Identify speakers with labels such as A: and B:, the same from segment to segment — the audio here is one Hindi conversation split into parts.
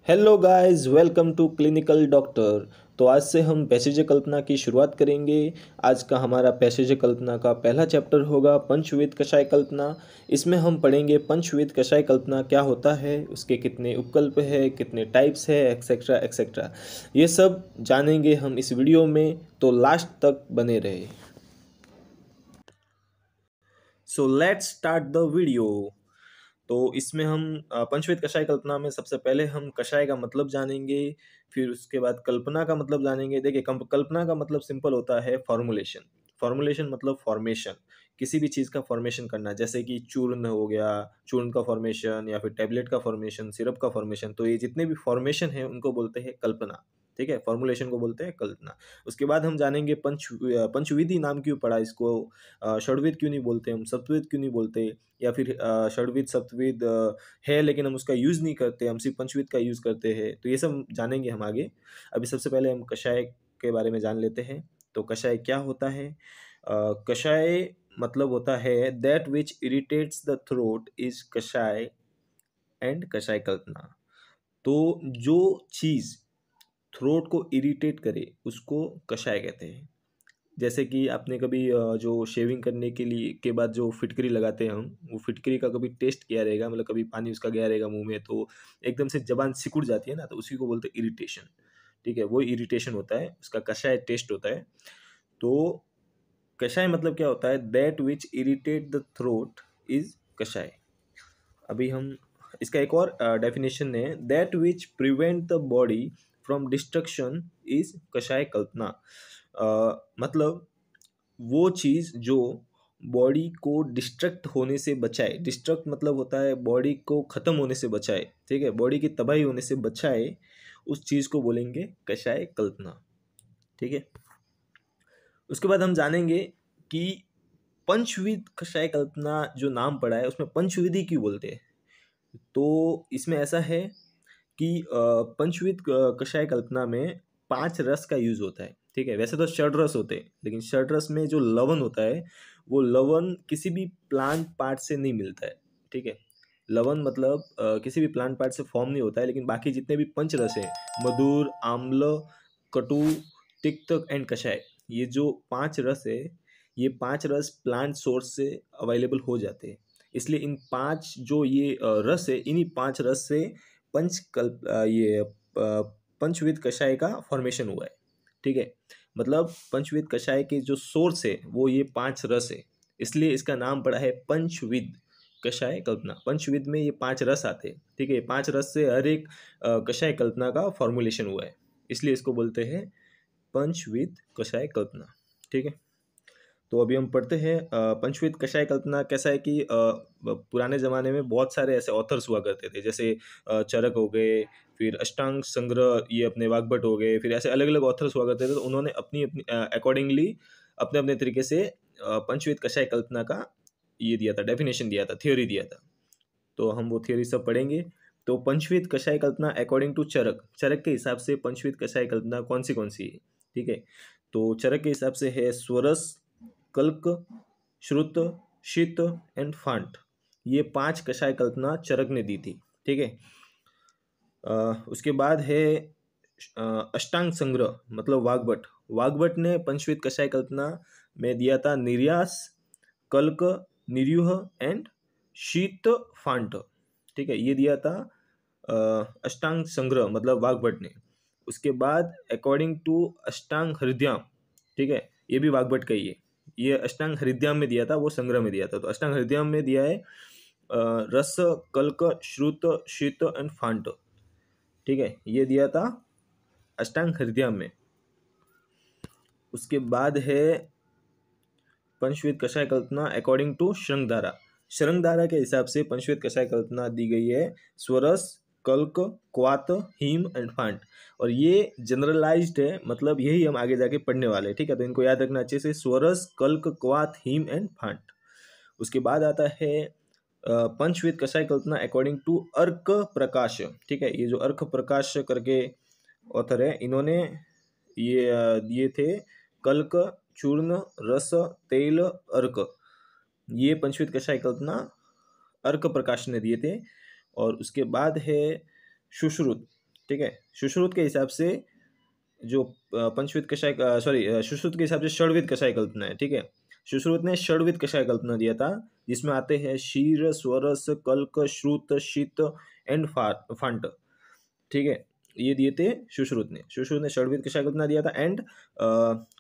A: Hello guys, welcome to clinical doctor. तो आज से हम पैसेज कल्पना की शुरुआत करेंगे। आज का हमारा पैसेज कल्पना का पहला चैप्टर होगा पंचविध कषाय कल्पना। इसमें हम पढ़ेंगे पंचविध कषाय कल्पना क्या होता है, उसके कितने उपकल्प है, कितने टाइप्स है, एक्सेट्रा एक्सेट्रा। ये सब जानेंगे हम इस वीडियो में, तो लास्ट तक बने रहे। So let's start the video. तो इसमें हम पंचविध कषाय कल्पना में सबसे पहले हम कषाय का मतलब जानेंगे, फिर उसके बाद कल्पना का मतलब जानेंगे। देखिए, कल्पना का मतलब सिंपल होता है फॉर्मुलेशन। फॉर्मुलेशन मतलब फॉर्मेशन, किसी भी चीज़ का फॉर्मेशन करना, जैसे कि चूर्ण हो गया, चूर्ण का फॉर्मेशन, या फिर टैबलेट का फॉर्मेशन, सिरप का फॉर्मेशन। तो ये जितने भी फॉर्मेशन है उनको बोलते हैं कल्पना। ठीक है, फॉर्मुलेशन को बोलते हैं कल्पना। उसके बाद हम जानेंगे पंचविधि नाम क्यों पड़ा इसको, षड्विध क्यों नहीं बोलते, हम सप्तविध क्यों नहीं बोलते, या फिर षड्विध सप्तविध है लेकिन हम उसका यूज़ नहीं करते, हम सिर्फ पंचविध का यूज़ करते हैं। तो ये सब जानेंगे हम आगे। अभी सबसे पहले हम कषाय के बारे में जान लेते हैं। तो कषाय क्या होता है? कषाय मतलब होता है that which irritates the throat is कषाय एंड कषाय कल्पना। तो जो चीज़ थ्रोट को इरिटेट करे उसको कषाय कहते हैं। जैसे कि आपने कभी जो शेविंग करने के लिए के बाद जो फिटकरी लगाते हैं हम, वो फिटकरी का कभी टेस्ट किया रहेगा, मतलब कभी पानी उसका गया रहेगा मुंह में, तो एकदम से जबान सिकुड़ जाती है ना, तो उसी को बोलते हैं इरिटेशन। ठीक है, वो इरिटेशन होता है, उसका कषाय टेस्ट होता है। तो कषाय मतलब क्या होता है? That which irritate the throat is कषाय। अभी हम इसका एक और डेफिनेशन है, that which prevent the body from destruction is कषाय कल्पना। मतलब वो चीज़ जो बॉडी को डिस्ट्रक्ट होने से बचाए। डिस्ट्रक्ट मतलब होता है बॉडी को ख़त्म होने से बचाए। ठीक है, बॉडी की तबाही होने से बचाए, उस चीज़ को बोलेंगे कषाय कल्पना। ठीक है, उसके बाद हम जानेंगे कि पंचविध कषाय कल्पना जो नाम पड़ा है उसमें पंचविधि क्यों बोलते हैं। तो इसमें ऐसा है कि पंचविध कषाय कल्पना में 5 रस का यूज होता है। ठीक है, वैसे तो षड रस होते हैं, लेकिन षड रस में जो लवण होता है, वो लवण किसी भी प्लांट पार्ट से नहीं मिलता है। ठीक है, लवण मतलब किसी भी प्लांट पार्ट से फॉर्म नहीं होता है, लेकिन बाकी जितने भी पंच रस हैं, मधुर, आम्ल, कटु, तिक्त एंड कषाय, ये जो 5 रस है, ये 5 रस प्लांट सोर्स से अवेलेबल हो जाते हैं। इसलिए इन 5 जो ये रस है, इन्हीं 5 रस से पंचविध कषाय का फॉर्मेशन हुआ है। ठीक है, मतलब पंचविध कषाय के जो सोर्स है वो ये 5 रस है, इसलिए इसका नाम पड़ा है पंचविध कषाय कल्पना। पंचविध में ये 5 रस आते हैं। ठीक है, 5 रस से हर एक कषाय कल्पना का फॉर्मुलेशन हुआ है, इसलिए इसको बोलते हैं पंचविध कषाय कल्पना। ठीक है, तो अभी हम पढ़ते हैं पंचविध कषाय कल्पना। कैसा है कि पुराने ज़माने में बहुत सारे ऐसे ऑथर्स हुआ करते थे, जैसे चरक हो गए, फिर अष्टांग संग्रह, ये अपने वाग्भट हो गए, फिर ऐसे अलग अलग ऑथर्स हुआ करते थे। तो उन्होंने अपनी अपनी अकॉर्डिंगली अपने अपने तरीके से पंचविध कषाय कल्पना का ये दिया था, डेफिनेशन दिया था, थ्योरी दिया था। तो हम वो थ्योरी सब पढ़ेंगे। तो पंचविध कषाय कल्पना अकॉर्डिंग टू चरक, चरक के हिसाब से पंचविध कषाय कल्पना कौन सी है। ठीक है, तो चरक के हिसाब से है स्वरस, कल्क, श्रुत, शीत एंड फांट। ये 5 कषाय कल्पना चरक ने दी थी। ठीक है, उसके बाद है अष्टांग संग्रह, मतलब वाग्भट। वाग्भट ने पंचविध कषाय कल्पना में दिया था निर्यास, कल्क, निरूह एंड शीत फांट। ठीक है, ये दिया था अष्टांग संग्रह मतलब वाग्भट ने। उसके बाद अकॉर्डिंग टू अष्टांग हृदयाम, ठीक है, ये भी वाग्भट का ही है। ये अष्टांग हृदयाम में दिया था, वो संग्रह में दिया था। तो अष्टांग हृदयाम में दिया है रस, कल्क, श्रुत, शीत एंड फांट। ठीक है, ये दिया था अष्टांग हृदयाम में। उसके बाद है पंचविध कषाय कल्पना अकॉर्डिंग टू श्रृंगधारा। श्रृंगधारा के हिसाब से पंचविध कषाय कल्पना दी गई है स्वरस, कल्क, क्वात, हीम एंड फांट। और ये जनरलाइज्ड है, मतलब यही हम आगे जाके पढ़ने वाले हैं। ठीक है, तो इनको याद रखना अच्छे से, स्वरस, कल्क, क्वात, हीम एंड फांट। उसके बाद आता है पंचविध कषाय कल्पना अकॉर्डिंग टू अर्क प्रकाश। ठीक है, ये जो अर्क प्रकाश करके ऑथर है, इन्होंने ये दिए थे कल्क, चूर्ण, रस, तेल, अर्क। ये पंचविध कषाय कल्पना अर्क प्रकाश ने दिए थे। और उसके बाद है सुश्रुत। ठीक है। सुश्रुत के हिसाब से जो पंचविध कषाय सुश्रुत के हिसाब से षड्विध कषाय कल्पना है, ठीक है। सुश्रुत ने षड्विध कषाय कल्पना दिया था, जिसमें आते हैं शीर, स्वरस, कल्क, श्रुत, शीत एंड फांट, ठीक है। ये दिए थे सुश्रुत ने षड्विध कषाय कल्पना दिया था। एंड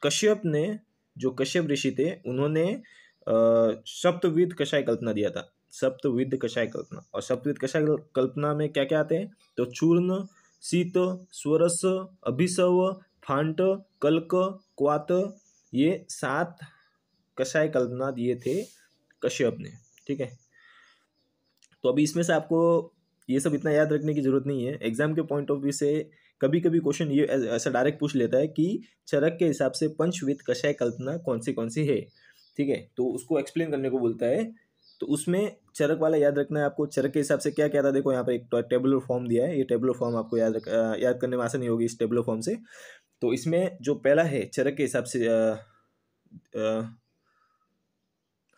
A: कश्यप ने, जो कश्यप ऋषि थे, उन्होंने सप्तविध कषाय कल्पना दिया था, सप्तविध कषाय कल्पना। और सप्तविध कषाय कल्पना में क्या क्या आते हैं, तो चूर्ण, शीत, स्वरस, अभिसव, फांट, कल्क, क्वात, ये 7 कषाय कल्पना दिए थे कश्यप ने, ठीक है। तो अभी इसमें से आपको ये सब इतना याद रखने की जरूरत नहीं है। एग्जाम के पॉइंट ऑफ व्यू से कभी कभी क्वेश्चन ये ऐसा डायरेक्ट पूछ लेता है कि चरक के हिसाब से पंचविध कषाय कल्पना कौन सी है, ठीक है। तो उसको एक्सप्लेन करने को बोलता है, तो उसमें चरक वाला याद रखना है आपको। चरक के हिसाब से क्या क्या था, देखो यहाँ पर एक टेबुलर फॉर्म दिया है, ये टेबुलर फॉर्म आपको याद करने में आसानी होगी इस टेबुलर फॉर्म से। तो इसमें जो पहला है चरक के हिसाब से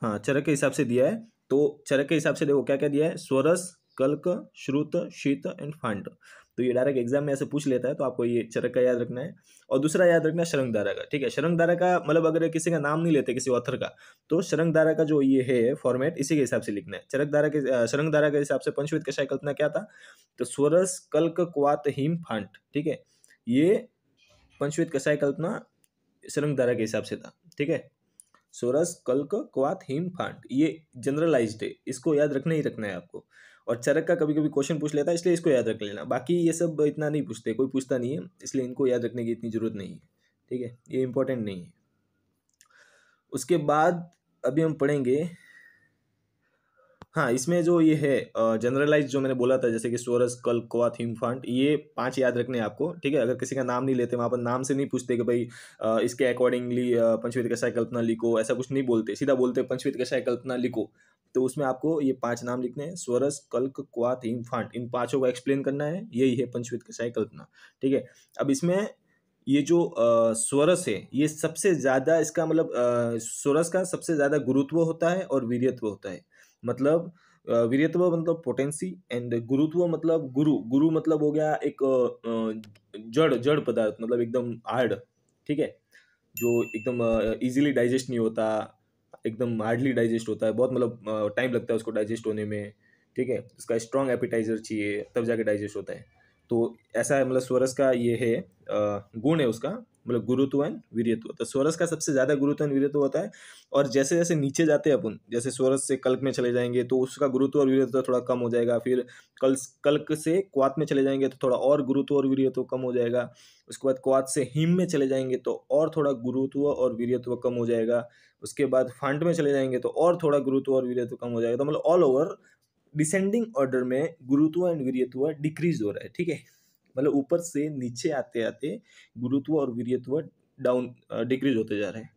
A: हाँ, चरक के हिसाब से दिया है। तो चरक के हिसाब से देखो क्या क्या दिया है, स्वरस, कल्क, श्रुत, शीत एंड फांड। तो ये डायरेक्ट एग्जाम में ऐसे पूछ लेता है, तो आपको ये चरक का याद रखना है। और दूसरा याद रखना है शरंगधारा का, ठीक है। शरंगधारा का मतलब अगर किसी का नाम नहीं लेते, किसी ऑथर का, तो शरंगधारा का जो ये है फॉर्मेट, इसी के हिसाब से लिखना है। शरंगधारा के हिसाब से पंचविध कषाय कल्पना क्या था, तो स्वरस, कल्क, क्वात, हिम, फांट, ठीक है। ये पंचविध कषाय कल्पना शरंगधारा के हिसाब से था, ठीक है। सोरस, कल्क, क्वात, हिम, फांट, ये जनरलाइज्ड है, इसको याद रखना ही रखना है आपको। और चरक का कभी कभी क्वेश्चन पूछ लेता है, इसलिए इसको याद रख लेना। बाकी ये सब इतना नहीं पूछते, कोई पूछता नहीं है, इसलिए इनको याद रखने की इतनी जरूरत नहीं है, ठीक है। ये इंपॉर्टेंट नहीं है। उसके बाद अभी हम पढ़ेंगे, हाँ, इसमें जो ये है जनरलाइज जो मैंने बोला था, जैसे कि सोरस, कल्क, क्वाथ, हिम, फांट, ये 5 याद रखने हैं आपको, ठीक है। अगर किसी का नाम नहीं लेते, वहाँ पर नाम से नहीं पूछते कि भाई इसके अकॉर्डिंगली पंचविध कषाय कल्पना लिखो, ऐसा कुछ नहीं बोलते, सीधा बोलते पंचविध कषाय कल्पना लिखो। तो उसमें आपको ये 5 नाम लिखने हैं, स्वरस, कल्क, क्वाथ, हिम, फांट, इन 5 को एक्सप्लेन करना है, यही है पंचविध कषाय कल्पना, ठीक है। अब इसमें ये जो स्वरस है, ये सबसे ज्यादा, इसका मतलब स्वरस का सबसे ज्यादा गुरुत्व होता है और वीर्यत्व होता है। मतलब वीर्यत्व मतलब पोटेंसी, एंड गुरुत्व मतलब गुरु मतलब हो गया एक जड़ जड़ पदार्थ, मतलब एकदम हार्ड, ठीक है, जो एकदम इजीली डाइजेस्ट नहीं होता, एकदम हार्डली डाइजेस्ट होता है, बहुत मतलब टाइम लगता है उसको डाइजेस्ट होने में, ठीक है। उसका स्ट्रॉन्ग एपिटाइजर चाहिए, तब जाके डाइजेस्ट होता है। तो ऐसा है, मतलब स्वरस का ये है गुण है उसका, मतलब गुरुत्व एंड वीर्यत्व। तो स्वरस का सबसे ज्यादा गुरुत्व एंड वीर्यत्व होता है। और जैसे जैसे नीचे जाते हैं अपन, जैसे स्वरस से कल्क में चले जाएंगे तो उसका गुरुत्व और वीर्यत्व थोड़ा कम हो जाएगा। फिर कल्क से क्वाथ में चले जाएंगे तो थोड़ा और गुरुत्व और वीर्यत्व कम हो जाएगा। उसके बाद क्वाथ से हिम में चले जाएंगे तो और थोड़ा गुरुत्व और वीर्यत्व कम हो जाएगा। उसके बाद फांट में चले जाएंगे तो और थोड़ा गुरुत्व और वीर्यत्व कम हो जाएगा। तो मतलब ऑल ओवर डिसेंडिंग ऑर्डर में गुरुत्व एंड वीर्यत्व डिक्रीज हो रहा है, ठीक है। मतलब ऊपर से नीचे आते आते गुरुत्व और वीर्यत्व डाउन डिक्रीज होते जा रहे हैं,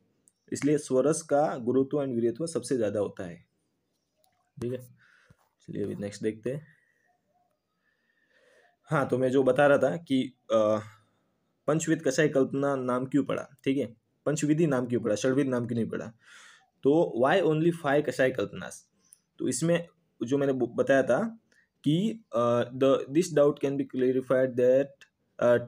A: इसलिए स्वरस का गुरुत्व एंड वीर्यत्व सबसे ज्यादा होता है, ठीक है। चलिए अभी नेक्स्ट देखते हैं। हाँ, तो मैं जो बता रहा था कि पंचविध कषाय कल्पना नाम क्यों पड़ा, ठीक है। पंचविधि नाम क्यों पड़ा, षड्विध नाम क्यों नहीं पड़ा। तो वाई ओनली 5 कषाय कल्पनास। तो इसमें जो मैंने बताया था कि this doubt can be clarified that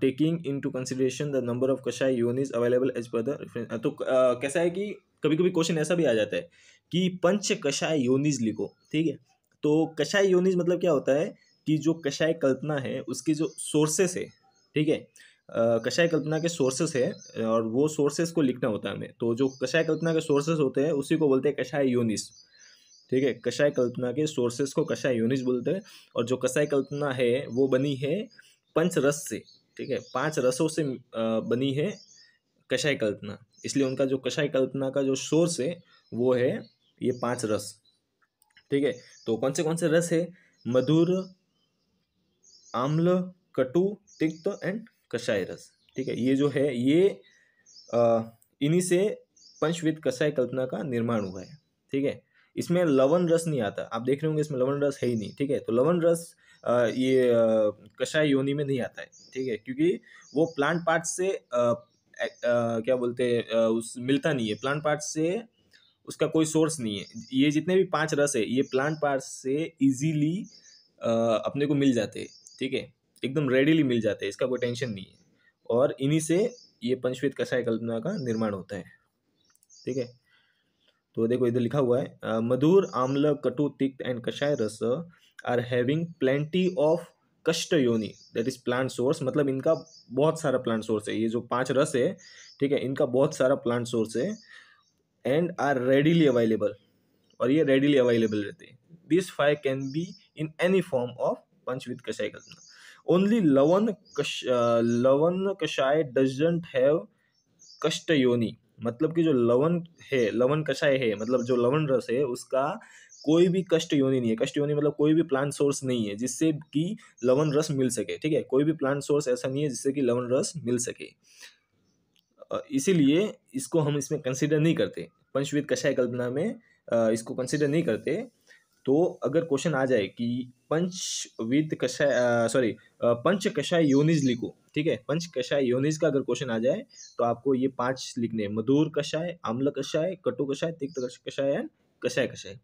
A: taking into consideration the number of kashaya योनिज available as per the reference. तो कैसा है कि कभी कभी क्वेश्चन ऐसा भी आ जाता है कि पंच कषाय योनिज लिखो, ठीक है। तो कषाय योनिज मतलब क्या होता है कि जो कषाय कल्पना है उसके जो सोर्सेस है, ठीक है, कषाय कल्पना के सोर्सेस है और वो सोर्सेस को लिखना होता है हमें। तो जो कषाय कल्पना के सोर्सेस होते हैं उसी को बोलते हैं कषाय योनिस, ठीक है। कषाय कल्पना के सोर्सेस को कषाय योनिस बोलते हैं। और जो कषाय कल्पना है वो बनी है पंच रस से, ठीक है, 5 रसों से बनी है कषाय कल्पना। इसलिए उनका जो कषाय कल्पना का जो सोर्स है वो है ये 5 रस, ठीक है। तो कौन से रस है, मधुर, आम्ल, कटु, तिक्त एंड कषाय रस, ठीक है। ये जो है ये इन्हीं से पंचविध कषाय कल्पना का निर्माण हुआ है, ठीक है। इसमें लवण रस नहीं आता, आप देख रहे होंगे इसमें लवण रस है ही नहीं, ठीक है। तो लवण रस ये कषाय योनि में नहीं आता है, ठीक है, क्योंकि वो प्लांट पार्ट से क्या बोलते हैं उस मिलता नहीं है, प्लांट पार्ट से उसका कोई सोर्स नहीं है। ये जितने भी 5 रस है ये प्लांट पार्ट से इजीली अपने को मिल जाते हैं, ठीक है। एकदम रेडीली मिल जाते हैं, इसका कोई टेंशन नहीं है। और इन्हीं से ये पंचविध कषाय कल्पना का निर्माण होता है। ठीक है, तो देखो इधर लिखा हुआ है मधुर, आम्ल, कटु, तिक्त एंड कषाय रस आर हैविंग प्लेंटी ऑफ कष्ट योनि, दैट इज प्लांट सोर्स। मतलब इनका बहुत सारा प्लांट सोर्स है, ये जो 5 रस है, ठीक है, इनका बहुत सारा प्लांट सोर्स है। एंड आर रेडीली अवेलेबल, और ये रेडीली अवेलेबल रहते हैं। This 5 can be in any form of panchavidha kashaya kalpana. Only लवन कषाय डजंट हैव कष्ट योनि, मतलब कि जो लवन है, लवन कषाय है, मतलब जो लवन रस है, उसका कोई भी कष्ट योनि नहीं है। कष्ट योनि मतलब कोई भी प्लांट सोर्स नहीं है जिससे कि लवन रस मिल सके। ठीक है, कोई भी प्लांट सोर्स ऐसा नहीं है जिससे कि लवन रस मिल सके, इसीलिए इसको हम इसमें कंसिडर नहीं करते, पंचविध कषाय कल्पना में इसको कंसिडर नहीं करते। तो अगर क्वेश्चन आ जाए कि पंचविध कषाय पंच कषाय योनिज लिखो, ठीक है, पंच कषाय योनिज का अगर क्वेश्चन आ जाए तो आपको ये 5 लिखने, मधुर कषाय, आम्ल कषाय, कटु कषाय, तिक्त कषाय एंड कषाय कषाय।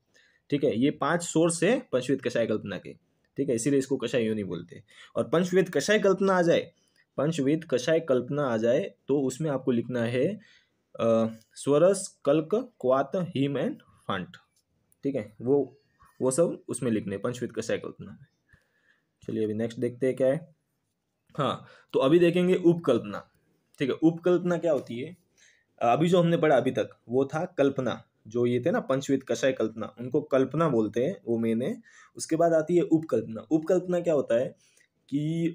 A: ठीक है, ये 5 सोर्स है पंचविध कषाय कल्पना के। ठीक है, इसीलिए इसको कषाय योनि बोलते हैं। और पंचविध कषाय कल्पना आ जाए, पंचविध कषाय कल्पना आ जाए तो उसमें आपको लिखना है स्वरस, कल्क, क्वात, हिम एंड फांट। ठीक है, वो सब उसमें लिखने पंचविध कषाय कल्पना में। चलिए अभी नेक्स्ट देखते हैं क्या है। हाँ, तो अभी देखेंगे उपकल्पना। ठीक है, उपकल्पना क्या होती है? अभी जो हमने पढ़ा अभी तक वो था कल्पना, जो ये थे ना पंचविध कषाय कल्पना, उनको कल्पना बोलते हैं, वो मेन है। उसके बाद आती है उपकल्पना। उपकल्पना क्या होता है कि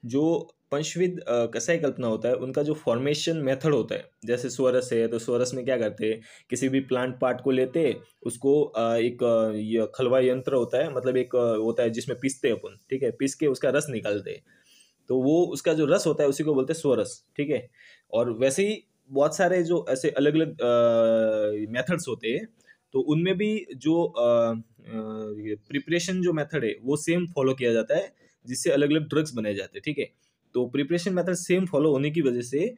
A: जो पंचविध कषाय कल्पना होता है, उनका जो फॉर्मेशन मेथड होता है, जैसे स्वरस है तो स्वरस में क्या करते हैं, किसी भी प्लांट पार्ट को लेते, उसको एक ये खलवा यंत्र होता है, मतलब एक होता है जिसमें पीसते अपन। ठीक है, पीस के उसका रस निकालते हैं, तो वो उसका जो रस होता है उसी को बोलते हैं स्वरस। ठीक है, और वैसे ही बहुत सारे जो ऐसे अलग अलग मेथड्स होते हैं, तो उनमें भी जो प्रिपरेशन जो मेथड है वो सेम फॉलो किया जाता है, जिससे अलग अलग ड्रग्स बनाए जाते हैं। ठीक है, तो प्रिपरेशन मेथड सेम फॉलो होने की वजह से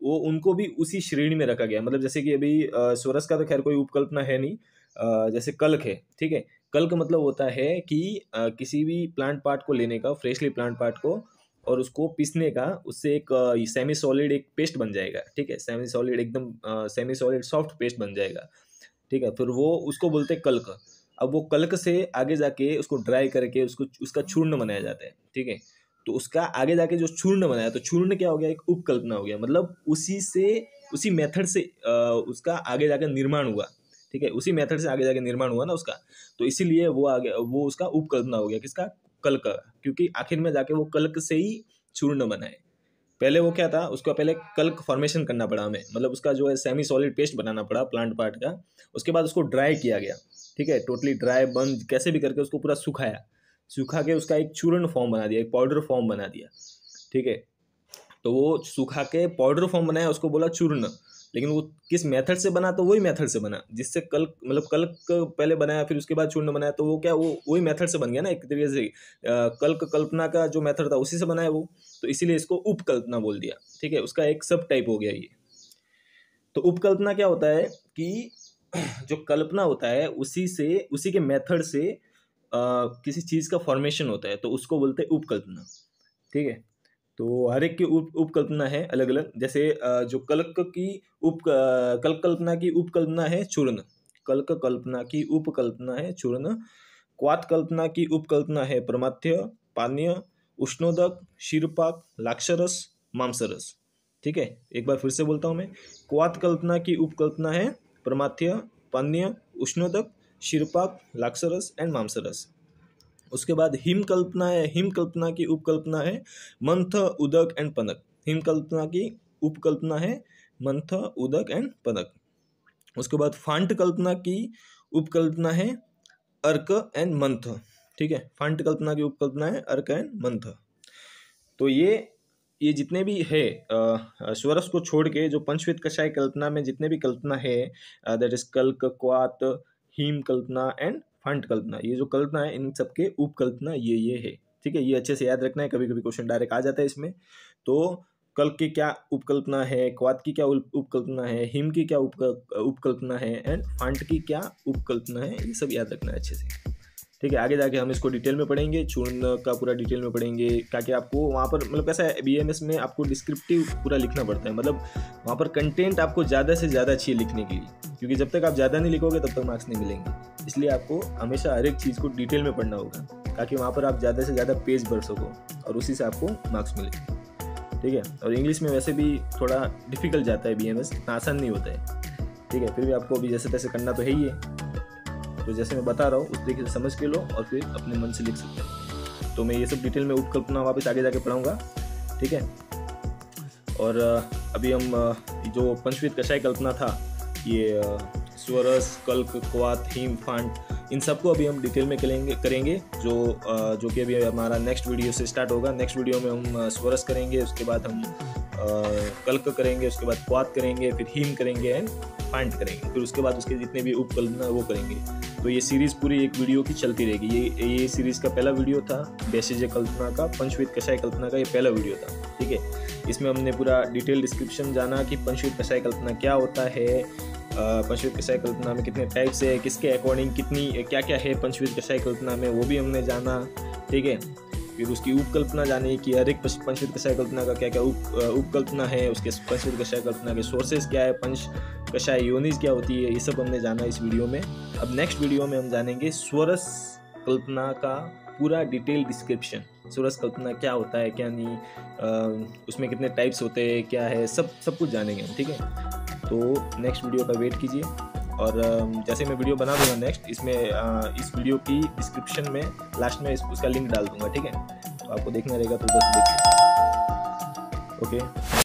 A: वो उनको भी उसी श्रेणी में रखा गया। मतलब जैसे कि अभी स्वरस का तो खैर कोई उपकल्पना है नहीं, जैसे कल्क है। ठीक है, कल्क मतलब होता है कि किसी भी प्लांट पार्ट को लेने का, फ्रेशली प्लांट पार्ट को, और उसको पीसने का, उससे एक सेमी सॉलिड एक पेस्ट बन जाएगा। ठीक है, सेमी सॉलिड एकदम सेमी सॉलिड सॉफ्ट पेस्ट बन जाएगा। ठीक है, फिर वो उसको बोलते हैं कल्क। अब वो कल्क से आगे जाके उसको ड्राई करके उसको उसका चूर्ण बनाया जाता है। ठीक है, तो उसका आगे जाके जो चूर्ण बनाया, तो चूर्ण क्या हो गया, एक उपकल्पना हो गया। मतलब उसी मेथड से उसका आगे जाकर निर्माण हुआ। ठीक है, उसी मेथड से आगे जाके निर्माण हुआ ना उसका, तो इसीलिए वो उसका उपकल्पना हो गया, किसका, कल्क का। क्योंकि आखिर में जाके वो कल्क से ही चूर्ण बनाए। पहले वो क्या था, उसको पहले कल्क फॉर्मेशन करना पड़ा हमें, मतलब उसका जो है सेमी सॉलिड पेस्ट बनाना पड़ा प्लांट पार्ट का। उसके बाद उसको ड्राई किया गया। ठीक है, टोटली ड्राई बंद कैसे भी करके उसको पूरा सुखाया, सुखा के उसका एक चूर्ण फॉर्म बना दिया, एक पाउडर फॉर्म बना दिया। ठीक है, तो वो सुखा के पाउडर फॉर्म बनाया, उसको बोला चूर्ण। लेकिन वो किस मेथड से बना, तो वही मेथड से बना जिससे कल्क, मतलब कल्क पहले बनाया फिर उसके बाद चूर्ण बनाया, तो वो क्या, वो वही मेथड से बन गया ना एक तरीके से। कल्क कल्पना का जो मेथड था उसी से बनाया वो, तो इसीलिए इसको उपकल्पना बोल दिया। ठीक है, उसका एक सब टाइप हो गया ये। तो उपकल्पना क्या होता है कि जो कल्पना होता है उसी के मेथड से किसी चीज का फॉर्मेशन होता है, तो उसको बोलते हैं उपकल्पना। ठीक है, तो हर एक की उपकल्पना है अलग अलग। जैसे जो कल्क कल्पना की उपकल्पना है चूर्ण, कल्क कल्पना की उपकल्पना है चूर्ण। क्वात कल्पना की उपकल्पना है प्रमाथ्य, पानीय, उष्णोदक, क्षीरपाक, लाक्षरस, मांसरस। ठीक है, एक बार फिर से बोलता हूँ मैं। क्वात कल्पना की उपकल्पना है प्रमाथ्य, पानीय, उष्णोदक, क्षीरपाक, लाक्षरस एंड मांसरस। उसके बाद हिम कल्पना है, हिम कल्पना की उपकल्पना है मंथ, उदक एंड पनक। हिम कल्पना की उपकल्पना है मंथ, उदक एंड पनक। उसके बाद फांट कल्पना की उपकल्पना है अर्क एंड मंथ। ठीक है, फांट कल्पना की उपकल्पना है अर्क एंड मंथ। तो ये जितने भी है स्वरस को छोड़ के जो पंचविध कषाय कल्पना में जितने भी कल्पना है, दैट इज कल्क, क्वात, हिम कल्पना एंड फांट कल्पना, ये जो कल्पना है इन सबके उपकल्पना ये है। ठीक है, ये अच्छे से याद रखना है, कभी कभी क्वेश्चन डायरेक्ट आ जाता है इसमें। तो कल्क की क्या उपकल्पना है, क्वात की क्या उपकल्पना है, हिम की क्या उपकल्पना है एंड फांट की क्या उपकल्पना है, ये सब याद रखना है अच्छे से। ठीक है। आगे जाके हम इसको डिटेल में पढ़ेंगे, चूर्ण का पूरा डिटेल में पढ़ेंगे, ताकि आपको वहाँ पर मतलब कैसा है BMS में आपको डिस्क्रिप्टिव पूरा लिखना पड़ता है, मतलब वहाँ पर कंटेंट आपको ज़्यादा से ज़्यादा चाहिए लिखने के लिए, क्योंकि जब तक आप ज़्यादा नहीं लिखोगे तब तक मार्क्स नहीं मिलेंगे। इसलिए आपको हमेशा हर एक चीज़ को डिटेल में पढ़ना होगा, ताकि वहाँ पर आप ज़्यादा से ज़्यादा पेज भर सको और उसी से आपको मार्क्स मिले, ठीक है। और इंग्लिश में वैसे भी थोड़ा डिफिकल्ट जाता है BMS, इतना आसान नहीं होता है, ठीक है। फिर भी आपको अभी जैसे तैसे करना तो है ही है, तो जैसे मैं बता रहा हूँ उस तरीके से समझ के लो और फिर अपने मन से लिख सकते हो। तो मैं ये सब डिटेल में उपकल्पना वापस आगे जाके पढ़ाऊँगा, ठीक है। और अभी हम जो पंचविध कषाय कल्पना था, ये स्वरस, कल्क, क्वाथ, हीम, फांड, इन सबको अभी हम डिटेल में करेंगे जो कि अभी हमारा नेक्स्ट वीडियो से स्टार्ट होगा। नेक्स्ट वीडियो में हम स्वरस करेंगे, उसके बाद हम कल्क करेंगे, उसके बाद क्वाथ करेंगे, फिर हीम करेंगे एंड फांड करेंगे, फिर उसके बाद उसके जितने भी उपकल्पना वो करेंगे। तो ये सीरीज़ पूरी एक वीडियो की चलती रहेगी। ये सीरीज़ का पहला वीडियो था बेसिज कल्पना का, पंचविध कषाय कल्पना का ये पहला वीडियो था, ठीक है। इसमें हमने पूरा डिटेल डिस्क्रिप्शन जाना कि पंचविध कषाय कल्पना क्या होता है, पंचविध कषाय कल्पना में कितने टाइप्स है, किसके अकॉर्डिंग कितनी क्या क्या है पंचविध कषाय कल्पना में, वो भी हमने जाना, ठीक है। फिर उसकी उपकल्पना जानी कि हर एक पंचविध कषाय कल्पना का क्या क्या उपकल्पना है, उसके पंचविध कषाय कल्पना के सोर्सेज क्या है, पंच कषाय योनिज क्या होती है, ये सब हमने जाना इस वीडियो में। अब नेक्स्ट वीडियो में हम जानेंगे स्वरस कल्पना का पूरा डिटेल डिस्क्रिप्शन, स्वरस कल्पना क्या होता है क्या नहीं, उसमें कितने टाइप्स होते हैं क्या है, सब कुछ जानेंगे हम, ठीक है। तो नेक्स्ट वीडियो का वेट कीजिए, और जैसे मैं वीडियो बना दूंगा नेक्स्ट, इसमें इस वीडियो की डिस्क्रिप्शन में लास्ट में उसका लिंक डाल दूंगा, ठीक है। तो आपको देखना रहेगा तो उधर से देख सकते हैं, ओके।